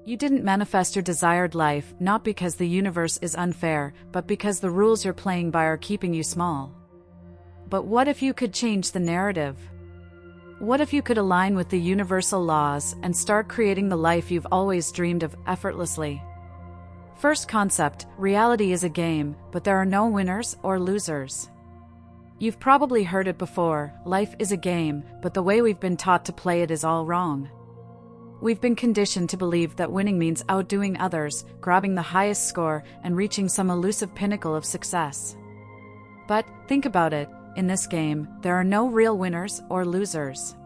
You didn't manifest your desired life not because the universe is unfair, but because the rules you're playing by are keeping you small. But what if you could change the narrative? What if you could align with the universal laws and start creating the life you've always dreamed of effortlessly? First concept, reality is a game, but there are no winners or losers. You've probably heard it before, life is a game, but the way we've been taught to play it is all wrong. We've been conditioned to believe that winning means outdoing others, grabbing the highest score, and reaching some elusive pinnacle of success. But, think about it, in this game, there are no real winners or losers.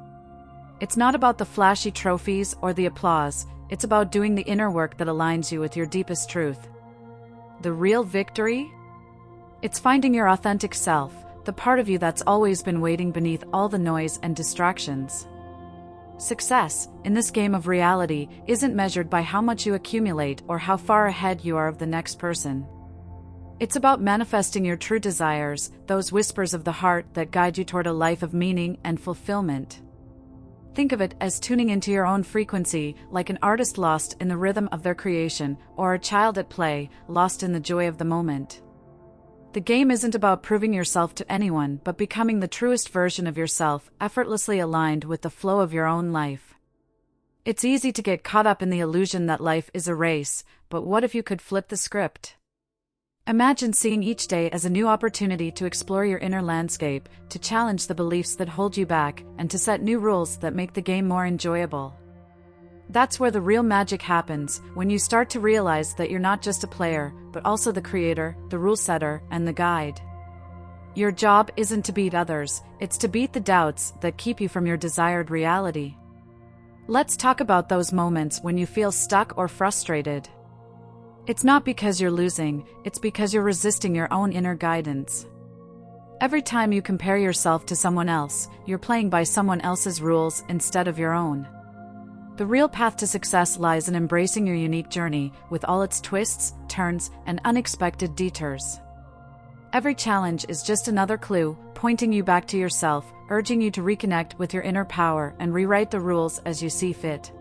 It's not about the flashy trophies or the applause, it's about doing the inner work that aligns you with your deepest truth. The real victory? It's finding your authentic self, the part of you that's always been waiting beneath all the noise and distractions. Success, in this game of reality, isn't measured by how much you accumulate or how far ahead you are of the next person. It's about manifesting your true desires, those whispers of the heart that guide you toward a life of meaning and fulfillment. Think of it as tuning into your own frequency, like an artist lost in the rhythm of their creation, or a child at play, lost in the joy of the moment. The game isn't about proving yourself to anyone, but becoming the truest version of yourself, effortlessly aligned with the flow of your own life. It's easy to get caught up in the illusion that life is a race, but what if you could flip the script? Imagine seeing each day as a new opportunity to explore your inner landscape, to challenge the beliefs that hold you back, and to set new rules that make the game more enjoyable. That's where the real magic happens, when you start to realize that you're not just a player, but also the creator, the rule setter, and the guide. Your job isn't to beat others, it's to beat the doubts that keep you from your desired reality. Let's talk about those moments when you feel stuck or frustrated. It's not because you're losing, it's because you're resisting your own inner guidance. Every time you compare yourself to someone else, you're playing by someone else's rules instead of your own. The real path to success lies in embracing your unique journey, with all its twists, turns, and unexpected detours. Every challenge is just another clue, pointing you back to yourself, urging you to reconnect with your inner power and rewrite the rules as you see fit.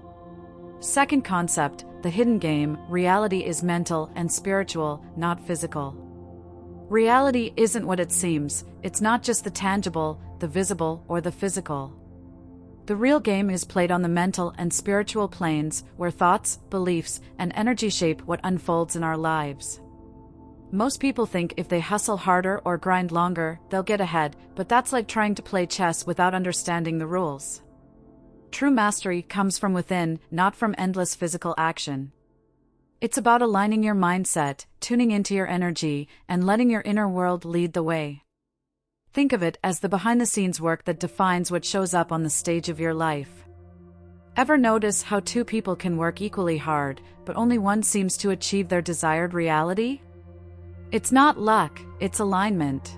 Second concept, the hidden game, reality is mental and spiritual, not physical. Reality isn't what it seems, it's not just the tangible, the visible, or the physical. The real game is played on the mental and spiritual planes, where thoughts, beliefs, and energy shape what unfolds in our lives. Most people think if they hustle harder or grind longer, they'll get ahead, but that's like trying to play chess without understanding the rules. True mastery comes from within, not from endless physical action. It's about aligning your mindset, tuning into your energy, and letting your inner world lead the way. Think of it as the behind-the-scenes work that defines what shows up on the stage of your life. Ever notice how two people can work equally hard, but only one seems to achieve their desired reality? It's not luck, it's alignment.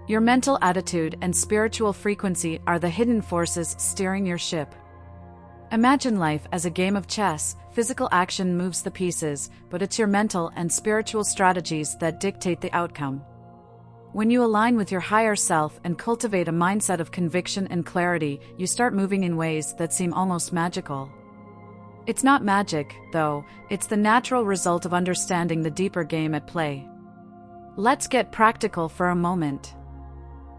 Your mental attitude and spiritual frequency are the hidden forces steering your ship. Imagine life as a game of chess. Physical action moves the pieces, but it's your mental and spiritual strategies that dictate the outcome. When you align with your higher self and cultivate a mindset of conviction and clarity, you start moving in ways that seem almost magical. It's not magic, though, it's the natural result of understanding the deeper game at play. Let's get practical for a moment.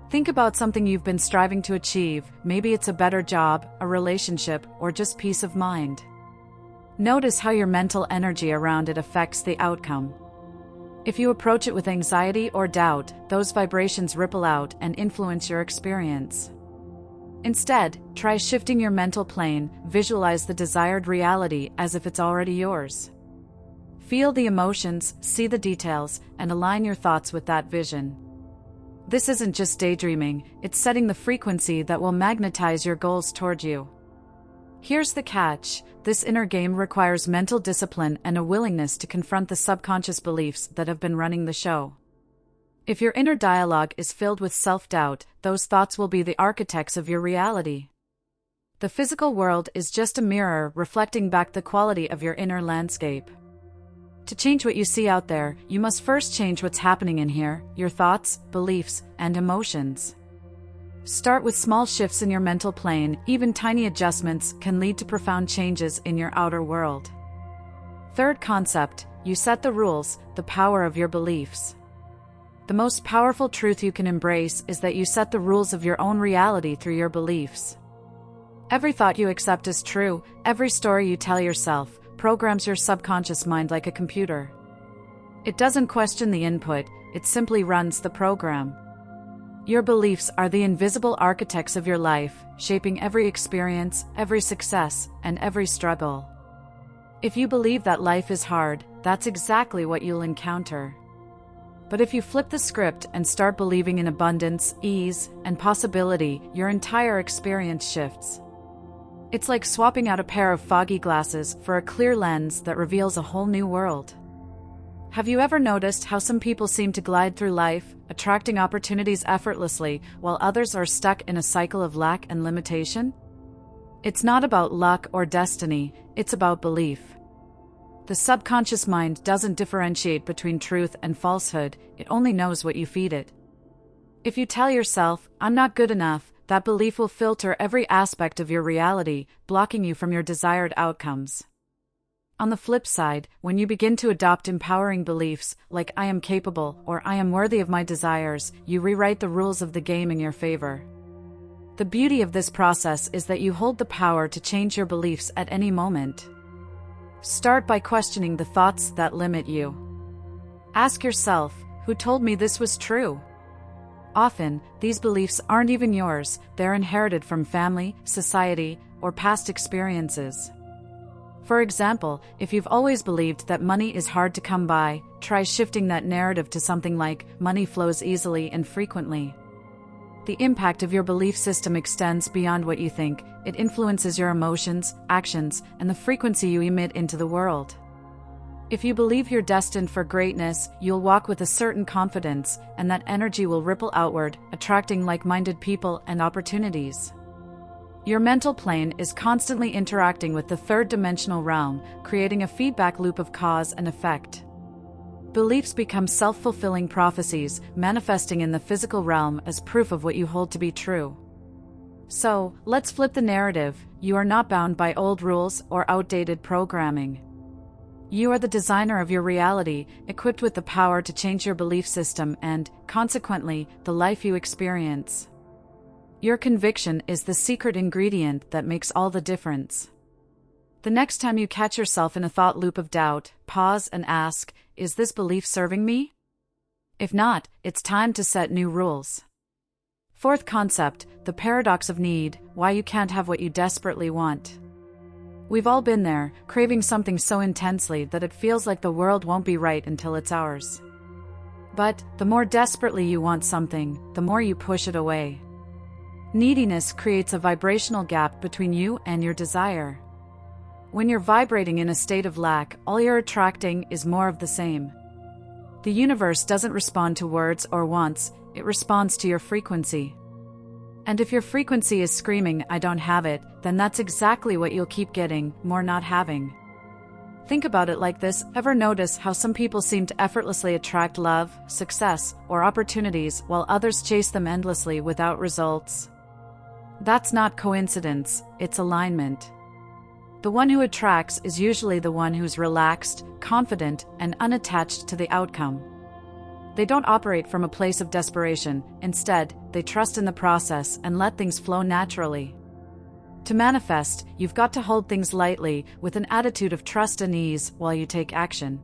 Think about something you've been striving to achieve, maybe it's a better job, a relationship, or just peace of mind. Notice how your mental energy around it affects the outcome. If you approach it with anxiety or doubt, those vibrations ripple out and influence your experience. Instead, try shifting your mental plane, visualize the desired reality as if it's already yours. Feel the emotions, see the details, and align your thoughts with that vision. This isn't just daydreaming, it's setting the frequency that will magnetize your goals toward you. Here's the catch, this inner game requires mental discipline and a willingness to confront the subconscious beliefs that have been running the show. If your inner dialogue is filled with self-doubt, those thoughts will be the architects of your reality. The physical world is just a mirror reflecting back the quality of your inner landscape. To change what you see out there, you must first change what's happening in here, your thoughts, beliefs, and emotions. Start with small shifts in your mental plane, even tiny adjustments can lead to profound changes in your outer world. Third concept, you set the rules, the power of your beliefs. The most powerful truth you can embrace is that you set the rules of your own reality through your beliefs. Every thought you accept as true, every story you tell yourself, programs your subconscious mind like a computer. It doesn't question the input, it simply runs the program. Your beliefs are the invisible architects of your life, shaping every experience, every success, and every struggle. If you believe that life is hard, that's exactly what you'll encounter. But if you flip the script and start believing in abundance, ease, and possibility, your entire experience shifts. It's like swapping out a pair of foggy glasses for a clear lens that reveals a whole new world. Have you ever noticed how some people seem to glide through life, attracting opportunities effortlessly, while others are stuck in a cycle of lack and limitation? It's not about luck or destiny, it's about belief. The subconscious mind doesn't differentiate between truth and falsehood, it only knows what you feed it. If you tell yourself, "I'm not good enough," that belief will filter every aspect of your reality, blocking you from your desired outcomes. On the flip side, when you begin to adopt empowering beliefs, like "I am capable" or "I am worthy of my desires," you rewrite the rules of the game in your favor. The beauty of this process is that you hold the power to change your beliefs at any moment. Start by questioning the thoughts that limit you. Ask yourself, who told me this was true? Often, these beliefs aren't even yours, they're inherited from family, society, or past experiences. For example, if you've always believed that money is hard to come by, try shifting that narrative to something like, "Money flows easily and frequently." The impact of your belief system extends beyond what you think. It influences your emotions, actions, and the frequency you emit into the world. If you believe you're destined for greatness, you'll walk with a certain confidence, and that energy will ripple outward, attracting like-minded people and opportunities. Your mental plane is constantly interacting with the third-dimensional realm, creating a feedback loop of cause and effect. Beliefs become self-fulfilling prophecies, manifesting in the physical realm as proof of what you hold to be true. So, let's flip the narrative. You are not bound by old rules or outdated programming. You are the designer of your reality, equipped with the power to change your belief system and, consequently, the life you experience. Your conviction is the secret ingredient that makes all the difference. The next time you catch yourself in a thought loop of doubt, pause and ask, "Is this belief serving me?" If not, it's time to set new rules. Fourth concept, the paradox of need, why you can't have what you desperately want. We've all been there, craving something so intensely that it feels like the world won't be right until it's ours. But, the more desperately you want something, the more you push it away. Neediness creates a vibrational gap between you and your desire. When you're vibrating in a state of lack, all you're attracting is more of the same. The universe doesn't respond to words or wants, it responds to your frequency. And if your frequency is screaming, "I don't have it," then that's exactly what you'll keep getting, more not having. Think about it like this: ever notice how some people seem to effortlessly attract love, success, or opportunities while others chase them endlessly without results? That's not coincidence, it's alignment. The one who attracts is usually the one who's relaxed, confident, and unattached to the outcome. They don't operate from a place of desperation, instead, they trust in the process and let things flow naturally. To manifest, you've got to hold things lightly, with an attitude of trust and ease while you take action.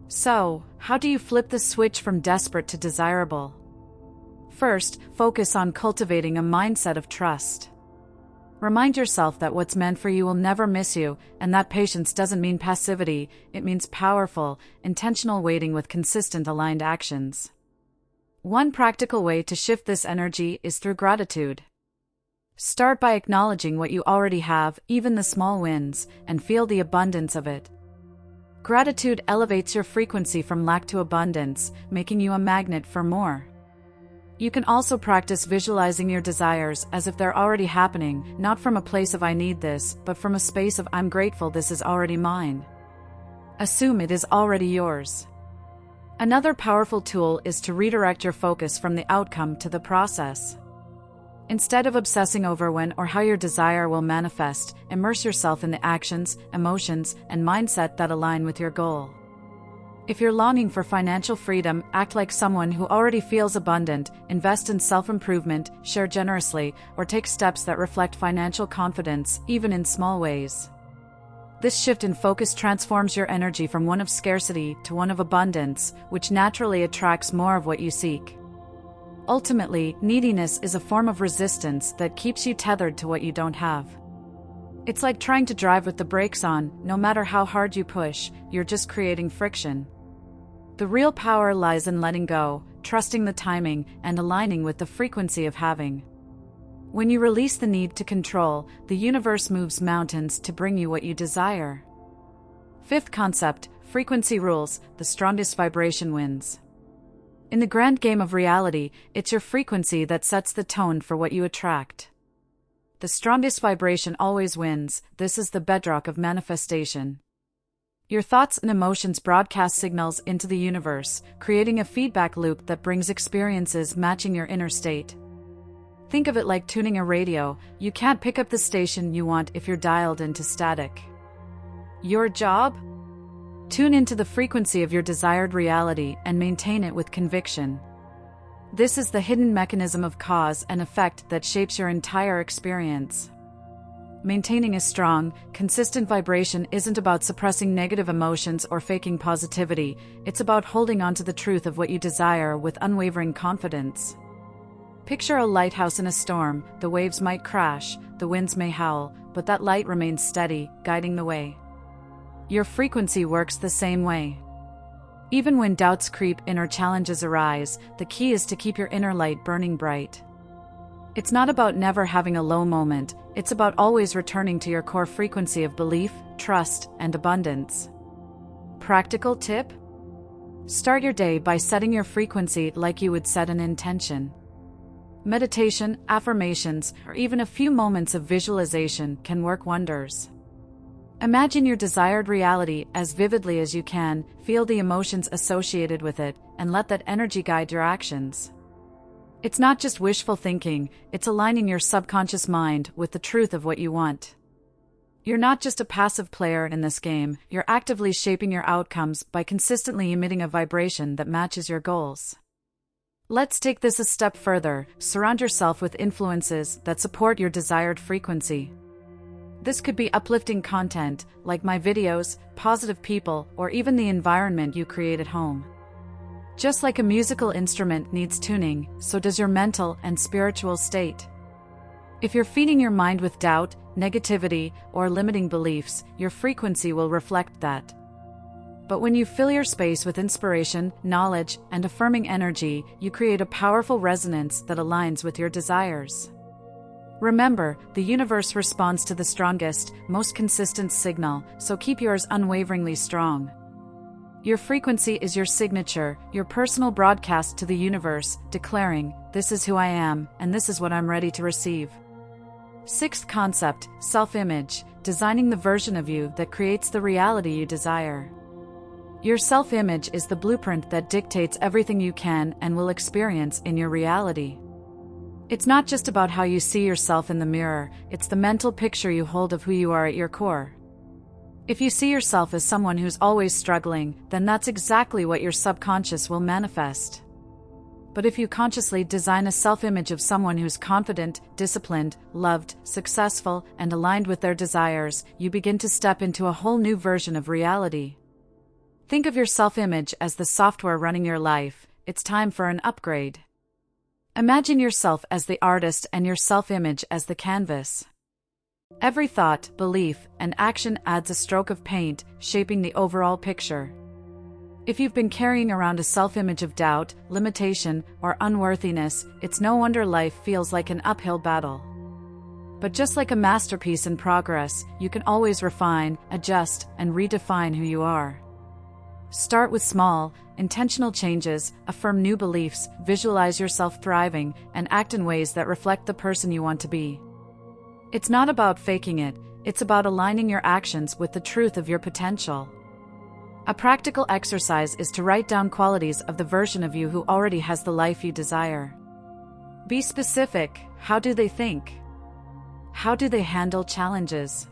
So, how do you flip the switch from desperate to desirable? First, focus on cultivating a mindset of trust. Remind yourself that what's meant for you will never miss you, and that patience doesn't mean passivity, it means powerful, intentional waiting with consistent aligned actions. One practical way to shift this energy is through gratitude. Start by acknowledging what you already have, even the small wins, and feel the abundance of it. Gratitude elevates your frequency from lack to abundance, making you a magnet for more. You can also practice visualizing your desires as if they're already happening, not from a place of "I need this," but from a space of "I'm grateful this is already mine." Assume it is already yours. Another powerful tool is to redirect your focus from the outcome to the process. Instead of obsessing over when or how your desire will manifest, immerse yourself in the actions, emotions, and mindset that align with your goal. If you're longing for financial freedom, act like someone who already feels abundant, invest in self-improvement, share generously, or take steps that reflect financial confidence, even in small ways. This shift in focus transforms your energy from one of scarcity to one of abundance, which naturally attracts more of what you seek. Ultimately, neediness is a form of resistance that keeps you tethered to what you don't have. It's like trying to drive with the brakes on. No matter how hard you push, you're just creating friction. The real power lies in letting go, trusting the timing, and aligning with the frequency of having. When you release the need to control, the universe moves mountains to bring you what you desire. Fifth concept, frequency rules, the strongest vibration wins. In the grand game of reality, it's your frequency that sets the tone for what you attract. The strongest vibration always wins. This is the bedrock of manifestation. Your thoughts and emotions broadcast signals into the universe, creating a feedback loop that brings experiences matching your inner state. Think of it like tuning a radio. You can't pick up the station you want if you're dialed into static. Your job? Tune into the frequency of your desired reality and maintain it with conviction. This is the hidden mechanism of cause and effect that shapes your entire experience. Maintaining a strong, consistent vibration isn't about suppressing negative emotions or faking positivity. It's about holding on to the truth of what you desire with unwavering confidence. Picture a lighthouse in a storm. The waves might crash, the winds may howl, but that light remains steady, guiding the way. Your frequency works the same way. Even when doubts creep in or challenges arise, the key is to keep your inner light burning bright. It's not about never having a low moment, it's about always returning to your core frequency of belief, trust, and abundance. Practical tip? Start your day by setting your frequency like you would set an intention. Meditation, affirmations, or even a few moments of visualization can work wonders. Imagine your desired reality as vividly as you can, feel the emotions associated with it, and let that energy guide your actions. It's not just wishful thinking, it's aligning your subconscious mind with the truth of what you want. You're not just a passive player in this game, you're actively shaping your outcomes by consistently emitting a vibration that matches your goals. Let's take this a step further. Surround yourself with influences that support your desired frequency. This could be uplifting content, like my videos, positive people, or even the environment you create at home. Just like a musical instrument needs tuning, so does your mental and spiritual state. If you're feeding your mind with doubt, negativity, or limiting beliefs, your frequency will reflect that. But when you fill your space with inspiration, knowledge, and affirming energy, you create a powerful resonance that aligns with your desires. Remember, the universe responds to the strongest, most consistent signal, so keep yours unwaveringly strong. Your frequency is your signature, your personal broadcast to the universe, declaring, "This is who I am, and this is what I'm ready to receive." Sixth concept, self-image, designing the version of you that creates the reality you desire. Your self-image is the blueprint that dictates everything you can and will experience in your reality. It's not just about how you see yourself in the mirror, it's the mental picture you hold of who you are at your core. If you see yourself as someone who's always struggling, then that's exactly what your subconscious will manifest. But if you consciously design a self-image of someone who's confident, disciplined, loved, successful, and aligned with their desires, you begin to step into a whole new version of reality. Think of your self-image as the software running your life. It's time for an upgrade. Imagine yourself as the artist and your self-image as the canvas. Every thought, belief, and action adds a stroke of paint, shaping the overall picture. If you've been carrying around a self-image of doubt, limitation, or unworthiness, it's no wonder life feels like an uphill battle. But just like a masterpiece in progress, you can always refine, adjust, and redefine who you are. Start with small, intentional changes, affirm new beliefs, visualize yourself thriving, and act in ways that reflect the person you want to be. It's not about faking it, it's about aligning your actions with the truth of your potential. A practical exercise is to write down qualities of the version of you who already has the life you desire. Be specific. How do they think? How do they handle challenges?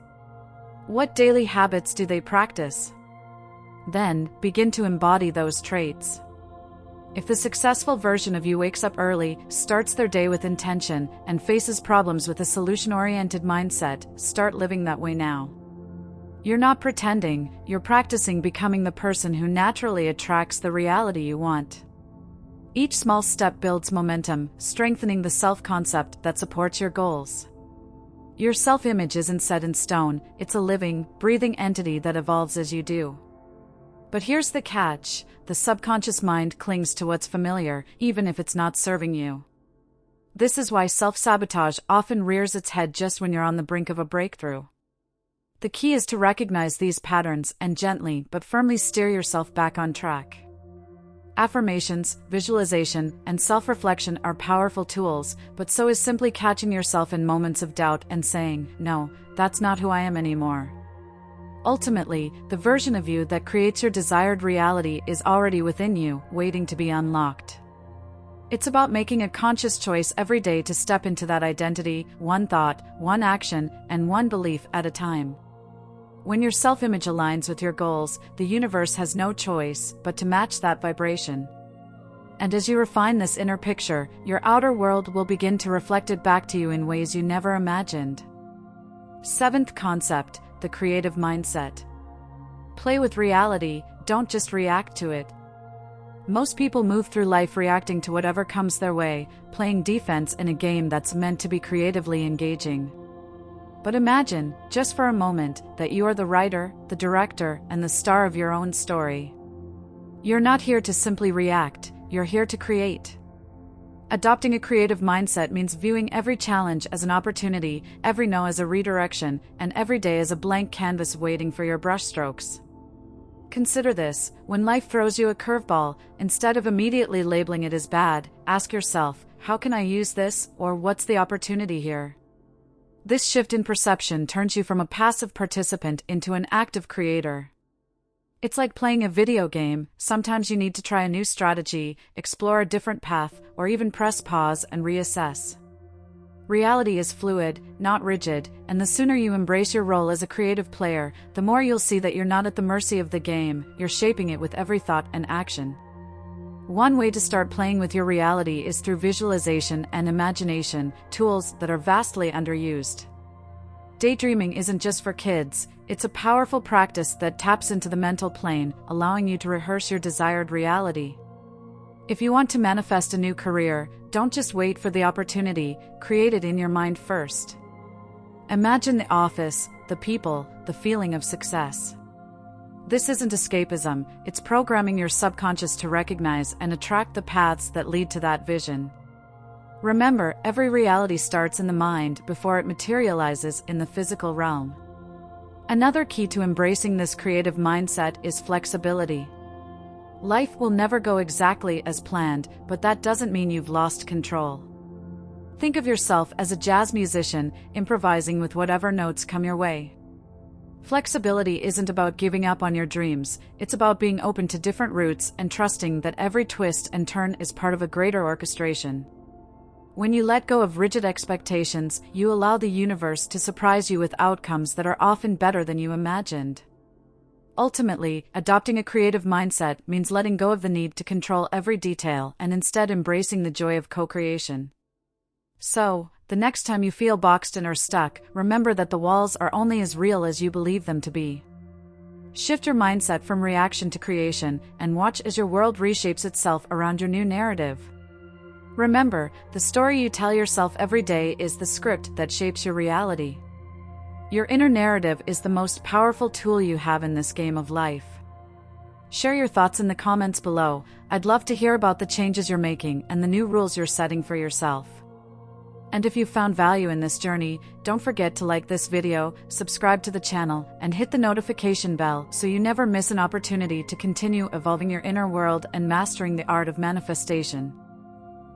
What daily habits do they practice? Then, begin to embody those traits. If the successful version of you wakes up early, starts their day with intention, and faces problems with a solution-oriented mindset, start living that way now. You're not pretending, you're practicing becoming the person who naturally attracts the reality you want. Each small step builds momentum, strengthening the self-concept that supports your goals. Your self-image isn't set in stone, it's a living, breathing entity that evolves as you do. But here's the catch: the subconscious mind clings to what's familiar, even if it's not serving you. This is why self-sabotage often rears its head just when you're on the brink of a breakthrough. The key is to recognize these patterns and gently but firmly steer yourself back on track. Affirmations, visualization, and self-reflection are powerful tools, but so is simply catching yourself in moments of doubt and saying, "No, that's not who I am anymore." Ultimately, the version of you that creates your desired reality is already within you, waiting to be unlocked. It's about making a conscious choice every day to step into that identity, one thought, one action, and one belief at a time. When your self-image aligns with your goals, the universe has no choice but to match that vibration. And as you refine this inner picture, your outer world will begin to reflect it back to you in ways you never imagined. Seventh concept: the creative mindset. Play with reality, don't just react to it. Most people move through life reacting to whatever comes their way, playing defense in a game that's meant to be creatively engaging. But imagine, just for a moment, that you are the writer, the director, and the star of your own story. You're not here to simply react, you're here to create. Adopting a creative mindset means viewing every challenge as an opportunity, every no as a redirection, and every day as a blank canvas waiting for your brushstrokes. Consider this: when life throws you a curveball, instead of immediately labeling it as bad, ask yourself, how can I use this, or what's the opportunity here? This shift in perception turns you from a passive participant into an active creator. It's like playing a video game: sometimes you need to try a new strategy, explore a different path, or even press pause and reassess. Reality is fluid, not rigid, and the sooner you embrace your role as a creative player, the more you'll see that you're not at the mercy of the game, you're shaping it with every thought and action. One way to start playing with your reality is through visualization and imagination, tools that are vastly underused. Daydreaming isn't just for kids, it's a powerful practice that taps into the mental plane, allowing you to rehearse your desired reality. If you want to manifest a new career, don't just wait for the opportunity, create it in your mind first. Imagine the office, the people, the feeling of success. This isn't escapism, it's programming your subconscious to recognize and attract the paths that lead to that vision. Remember, every reality starts in the mind before it materializes in the physical realm. Another key to embracing this creative mindset is flexibility. Life will never go exactly as planned, but that doesn't mean you've lost control. Think of yourself as a jazz musician, improvising with whatever notes come your way. Flexibility isn't about giving up on your dreams, it's about being open to different routes and trusting that every twist and turn is part of a greater orchestration. When you let go of rigid expectations, you allow the universe to surprise you with outcomes that are often better than you imagined. Ultimately, adopting a creative mindset means letting go of the need to control every detail and instead embracing the joy of co-creation. So, the next time you feel boxed in or stuck, remember that the walls are only as real as you believe them to be. Shift your mindset from reaction to creation, and watch as your world reshapes itself around your new narrative. Remember, the story you tell yourself every day is the script that shapes your reality. Your inner narrative is the most powerful tool you have in this game of life. Share your thoughts in the comments below. I'd love to hear about the changes you're making and the new rules you're setting for yourself. And if you found value in this journey, don't forget to like this video, subscribe to the channel, and hit the notification bell so you never miss an opportunity to continue evolving your inner world and mastering the art of manifestation.